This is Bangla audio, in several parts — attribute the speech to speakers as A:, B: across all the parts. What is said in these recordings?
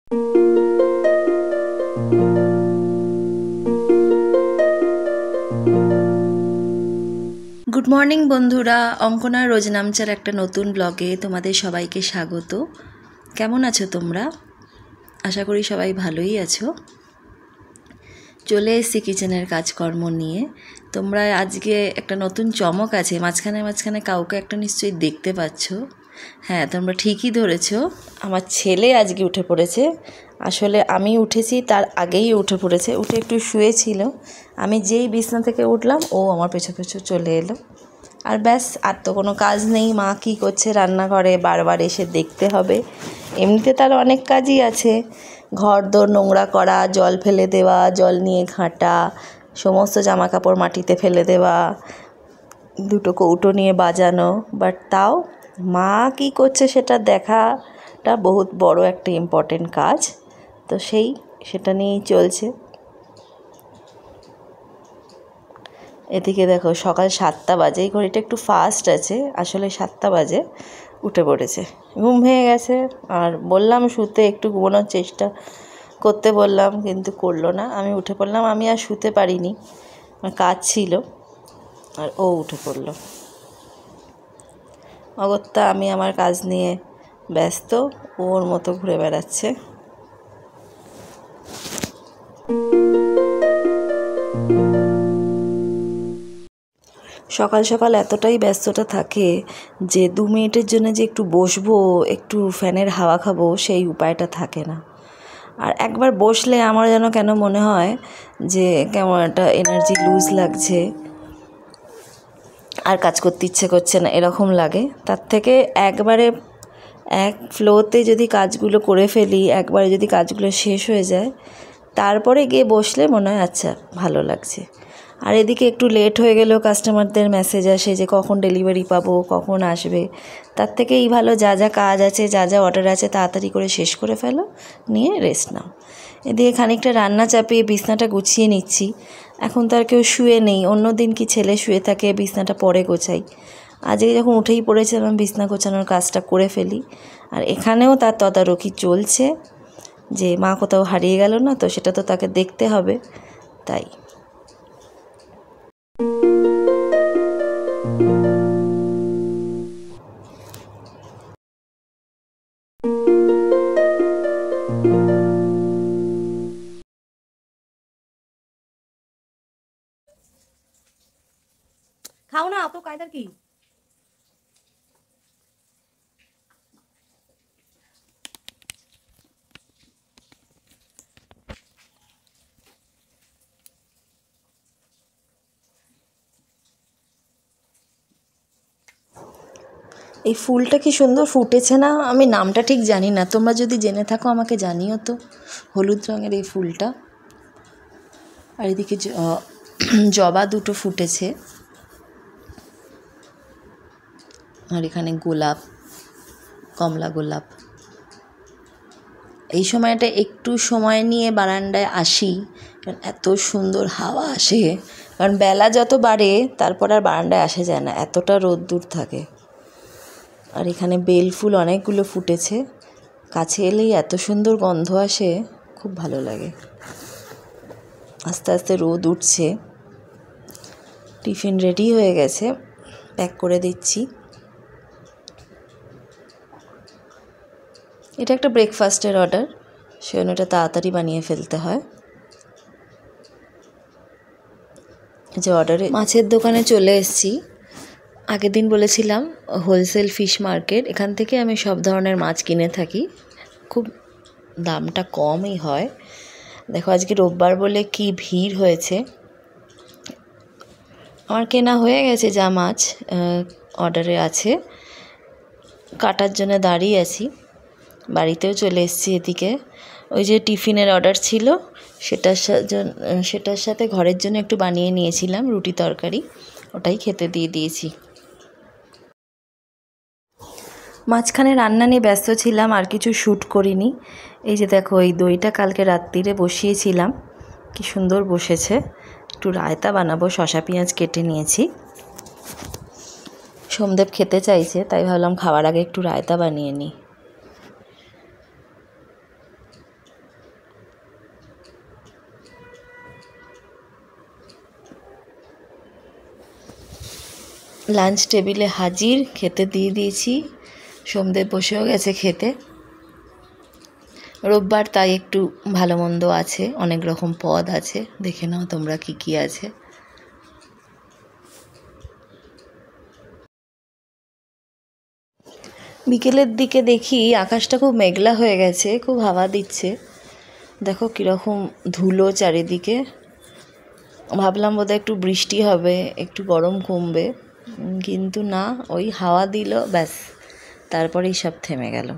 A: গুড মর্নিং বন্ধুরা, অঙ্কনা রোজনামচার একটা নতুন ব্লগে তোমাদের সবাইকে স্বাগত। কেমন আছো তোমরা? আশা করি সবাই ভালোই আছো। চলে এসেছি কিচেনের কাজকর্ম নিয়ে। তোমরা আজকে একটা নতুন চমক আছে, মাঝখানে কাউকে একটা নিশ্চয়ই দেখতে পাচ্ছ। হ্যাঁ, তোমরা ঠিকই ধরেছো, আমার ছেলে আজকে উঠে পড়েছে। আসলে আমি উঠেছি তার আগেই উঠে পড়েছে, উঠে একটু শুয়েছিল। আমি যেই বিছনা থেকে উঠলাম ও আমার পেছু পেছু চলে এলো। আর ব্যাস, আর তো কোনো কাজ নেই। মা কী করছে রান্নাঘরে বারবার এসে দেখতে হবে। এমনিতে তার অনেক কাজই আছে, ঘর দোর নোংরা করা, জল ফেলে দেওয়া, জল নিয়ে ঘাঁটা, সমস্ত জামা কাপড় মাটিতে ফেলে দেওয়া, দুটো কৌটো নিয়ে বাজানো। বাট তাও মা কী করছে সেটা দেখাটা বহুত বড় একটা ইম্পর্টেন্ট কাজ। তো সেটা নিয়েই চলছে। এদিকে দেখো, সকাল 7টা বাজে, এই ঘড়িটা একটু ফাস্ট আছে, আসলে 7টা বাজে উঠে পড়েছে। ঘুম ভেঙে গেছে, আর বললাম শুতে একটু ঘুমানোর চেষ্টা করতে বললাম, কিন্তু করলো না। আমি উঠে পড়লাম, আমি আর শুতে পারিনি, আমার কাজ ছিল, আর ও উঠে পড়লো। অগত্যা আমি আমার কাজ নিয়ে ব্যস্ত, ওর মতো ঘুরে বেড়াচ্ছে। সকাল সকাল এতটাই ব্যস্ততা থাকে যে 2 মিনিটের জন্য যে একটু বসবো, একটু ফ্যানের হাওয়া খাবো, সেই উপায়টা থাকে না। আর একবার বসলে আমার যেন কেন মনে হয় যে কেমন একটা এনার্জি লুজ লাগছে, আর কাজ করতে ইচ্ছে করছে না, এরকম লাগে। তার থেকে একবারে এক ফ্লোতে যদি কাজগুলো করে ফেলি, একবারে যদি কাজগুলো শেষ হয়ে যায়, তারপরে গিয়ে বসলে মনে হয় আচ্ছা ভালো লাগছে। আর এদিকে একটু লেট হয়ে গেলেও কাস্টমারদের মেসেজ আসে যে কখন ডেলিভারি পাবো, কখন আসবে। তার থেকে এই ভালো, যা যা কাজ আছে, যা যা অর্ডার আছে তাড়াতাড়ি করে শেষ করে ফেলো, নিয়ে রেস্ট নাও। এদিকে খানিকটা রান্না চাপিয়ে বিছনাটা গুছিয়ে নিচ্ছি। এখন তো আর কেউ শুয়ে নেই, অন্য দিন কি ছেলে শুয়ে থাকে, বিছনাটা পরে গোছাই। আজকে যখন উঠেই পড়েছিলাম, বিছনা গোছানোর কাজটা করে ফেলি। আর এখানেও তার তদারকি চলছে যে মা কোথাও হারিয়ে গেল না তো, সেটা তো তাকে দেখতে হবে, তাই। খাও না, অত কায়দার কি? এই ফুলটা কি সুন্দর ফুটেছে না? আমি নামটা ঠিক জানি না, তোমরা যদি জেনে থাকো আমাকে জানিও তো। হলুদ রঙের এই ফুলটা। আর এদিকে জবা দুটো ফুটেছে, আর এখানে গোলাপ, কমলা গোলাপ। এই সময়টা একটু সময় নিয়ে বারান্দায় আসি, কারণ এত সুন্দর হাওয়া আসে। কারণ বেলা যত বাড়ে তারপর আর বারান্দায় আসা যায় না, এতটা রোদ্দুর থাকে। আর এখানে বেল ফুল অনেকগুলো ফুটেছে, কাছে এলেই এত সুন্দর গন্ধ আসে, খুব ভালো লাগে। আস্তে আস্তে রোদ উঠছে, টিফিন রেডি হয়ে গেছে, প্যাক করে দিচ্ছি। এটা একটা ব্রেকফাস্টের অর্ডার, সেজন্য এটা তাড়াতাড়ি বানিয়ে ফেলতে হয়। যে অর্ডারে মাছের দোকানে চলে এসেছি। আগের দিন বলেছিলাম হোলসেল ফিশ মার্কেট, এখান থেকে আমি সব ধরনের মাছ কিনে থাকি, খুব দামটা কমই হয়। দেখো আজকে রোববার বলে কি ভিড় হয়েছে। আমার কেনা হয়ে গেছে যা মাছ অর্ডারে আছে, কাটার জন্য দাঁড়িয়ে আছি। বাড়িতেও চলে এসেছি। এদিকে ওই যে টিফিনের অর্ডার ছিল, সেটার সাথে ঘরের জন্য একটু বানিয়ে নিয়েছিলাম রুটি তরকারি, ওটাই খেতে দিয়ে দিয়েছি। মাঝখানে রান্না নিয়ে ব্যস্ত ছিলাম, আর কিছু শ্যুট করিনি। এই যে দেখো, এই দইটা কালকে রাত্রিরে বসিয়েছিলাম, কি সুন্দর বসেছে। একটু রায়তা বানাবো, শসা পেঁয়াজ কেটে নিয়েছি। সোমদেব খেতে চাইছে, তাই ভাবলাম খাওয়ার আগে একটু রায়তা বানিয়ে নিই। লাঞ্চ টেবিলে হাজির, খেতে দিয়ে দিয়েছি। সোমদেব বসেও গেছে খেতে। রোববার তাই একটু ভালো মন্দ আছে, অনেক রকম পদ আছে, দেখে নাও তোমরা কি কি আছে। বিকেলের দিকে দেখি আকাশটা খুব মেঘলা হয়ে গেছে, খুব হাওয়া দিচ্ছে। দেখো কীরকম ধুলো চারিদিকে। ভাবলাম বোধহয় একটু বৃষ্টি হবে, একটু গরম কমবে, কিন্তু না, ওই হাওয়া দিল ব্যাস, তারপরেই সব থেমে গেল।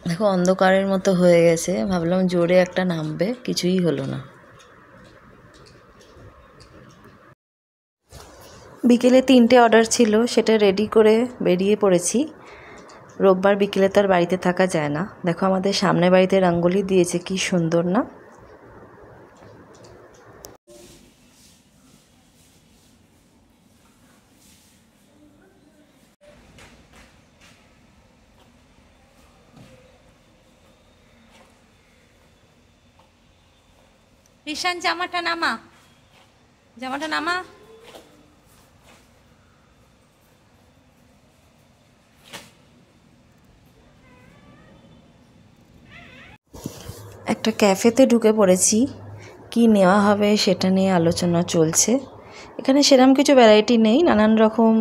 A: দেখো অন্ধকারের মতো হয়ে গেছে, ভাবলাম জোরে একটা নামবে, কিছুই হলো না। বিকেলে 3টে অর্ডার ছিল, সেটা রেডি করে বেরিয়ে পড়েছি। রোববার বিকেলে তো আর বাড়িতে থাকা যায় না। দেখো আমাদের সামনে বাড়িতে রঙ্গোলি দিয়েছে, কি সুন্দর না?
B: রিশান জামাটা নামা, জামাটা নামা।
A: একটা ক্যাফেতে ঢুকে পড়েছি, কি নেওয়া হবে সেটা নিয়ে আলোচনা চলছে। এখানে সেরকম কিছু ভ্যারাইটি নেই, নানান রকম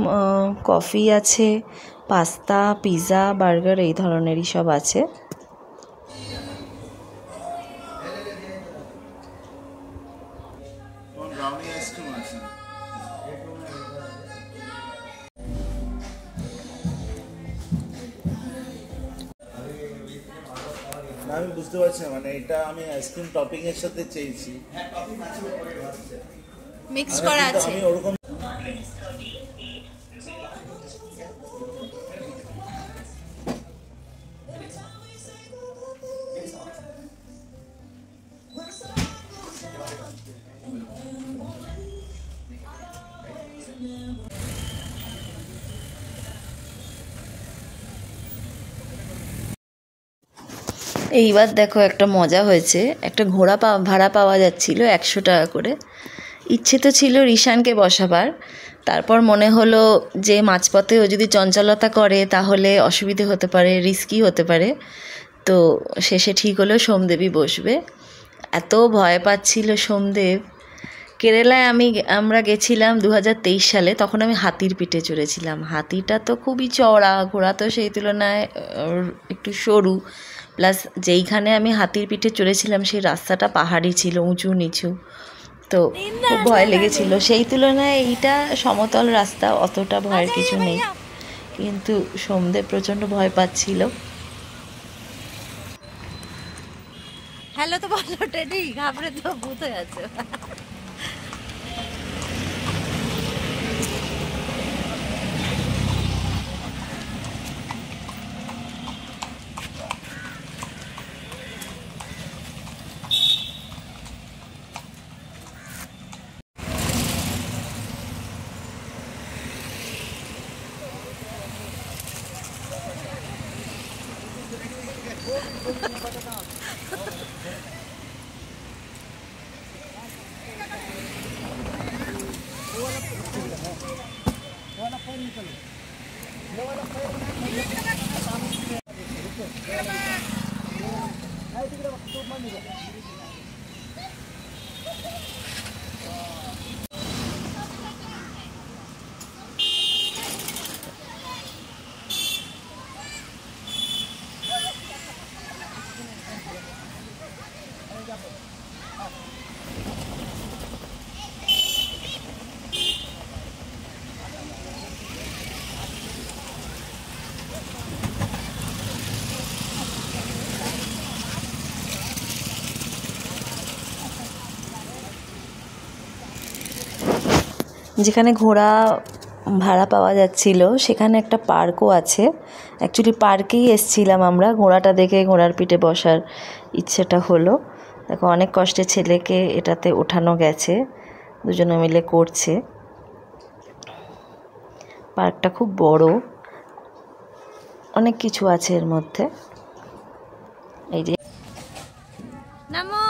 A: কফি আছে, পাস্তা, পিৎজা, বার্গার এই ধরনেরই সব আছে।
C: আমি বুঝতে পারছি না, মানে এটা আমি আইসক্রিম টপিং এর সাথে চেয়েছি,
B: মিক্স করা আছে।
C: আমি ওরকম
A: এইবার দেখো একটা মজা হয়েছে, একটা ঘোড়া ভাড়া পাওয়া যাচ্ছিল 100 টাকা করে। ইচ্ছে তো ছিল রিশানকে বসাবার, তারপর মনে হলো যে মাঝপথে ও যদি চঞ্চলতা করে তাহলে অসুবিধে হতে পারে, রিস্কি হতে পারে। তো শেষে ঠিক হলো সোমদেবই বসবে। এত ভয় পাচ্ছিল সোমদেব। কেরালায় আমরা গেছিলাম 2023 সালে, তখন আমি হাতির পিঠে চড়েছিলাম। হাতিটা তো খুবই চওড়া, ঘোড়া তো সেই তুলনায় একটু সরু, প্লাস যেইখানে আমি হাতির পিঠে চড়েছিলাম সেই রাস্তাটা পাহাড়ি ছিল, উঁচু নিচু, তো খুব ভয় লেগেছিল। সেই তুলনায় এইটা সমতল রাস্তা, অতটা ভয়ের কিছু নেই, কিন্তু সোমদেব প্রচণ্ড ভয় পাচ্ছিল।
B: হ্যালো তো বলো টেডি, ঘাবড়ে তো ভূত হয়ে আছে।
A: যেখানে ঘোড়া ভাড়া পাওয়া যাচ্ছিল সেখানে একটা পার্কও আছে। অ্যাকচুয়ালি পার্কেই এসছিলাম আমরা, ঘোড়াটা দেখে ঘোড়ার পিঠে বসার ইচ্ছেটা হলো। দেখো অনেক কষ্টে ছেলেকে এটাতে ওঠানো গেছে, দুজনে মিলে করছে। পার্কটা খুব বড়, অনেক কিছু আছে এর মধ্যে। এই যে
B: নামো,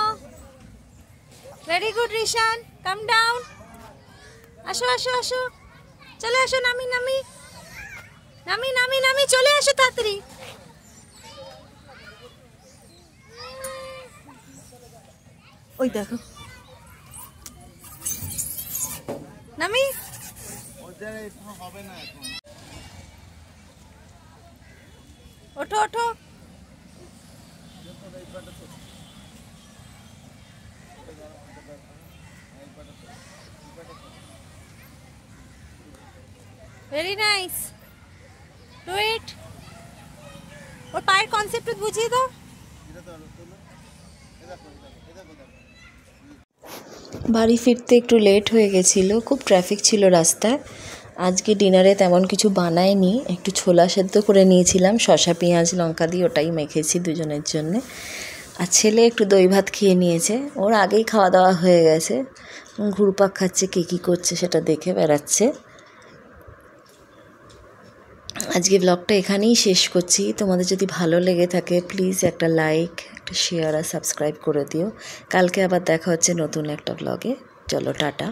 B: ভেরি গুড। রিশান কাম ডাউন, আসো আসো আসো, চলে আসো, নামি নামি নামি নামি নামি, চলে আসো তাড়াতাড়ি। ওই দেখো নামি, ওঠো ওঠো। Very nice, do it. ওর পায়ের কনসেপ্ট বুঝিয়ে দাও।
A: বাড়ি ফিরতে একটু লেট হয়ে গেছিলো, খুব ট্রাফিক ছিল রাস্তায়। আজকে ডিনারে তেমন কিছু বানাইনি, একটু ছোলা সেদ্ধ করে নিয়েছিলাম শসা পেঁয়াজ লঙ্কা দিয়ে, ওটাই মেখেছি দুজনের জন্যে। আর ছেলে একটু দই ভাত খেয়ে নিয়েছে, ওর আগেই খাওয়া দাওয়া হয়ে গেছে, ঘুরপাক খাচ্ছে, কে কী করছে সেটা দেখে বেড়াচ্ছে। আজকে ব্লগটা এখানেই শেষ করছি। তোমাদের যদি ভালো লেগে থাকে প্লিজ একটা লাইক, একটা শেয়ার আর সাবস্ক্রাইব করে দিও। কালকে আবার দেখা হচ্ছে নতুন একটা ব্লগে। চলো টাটা।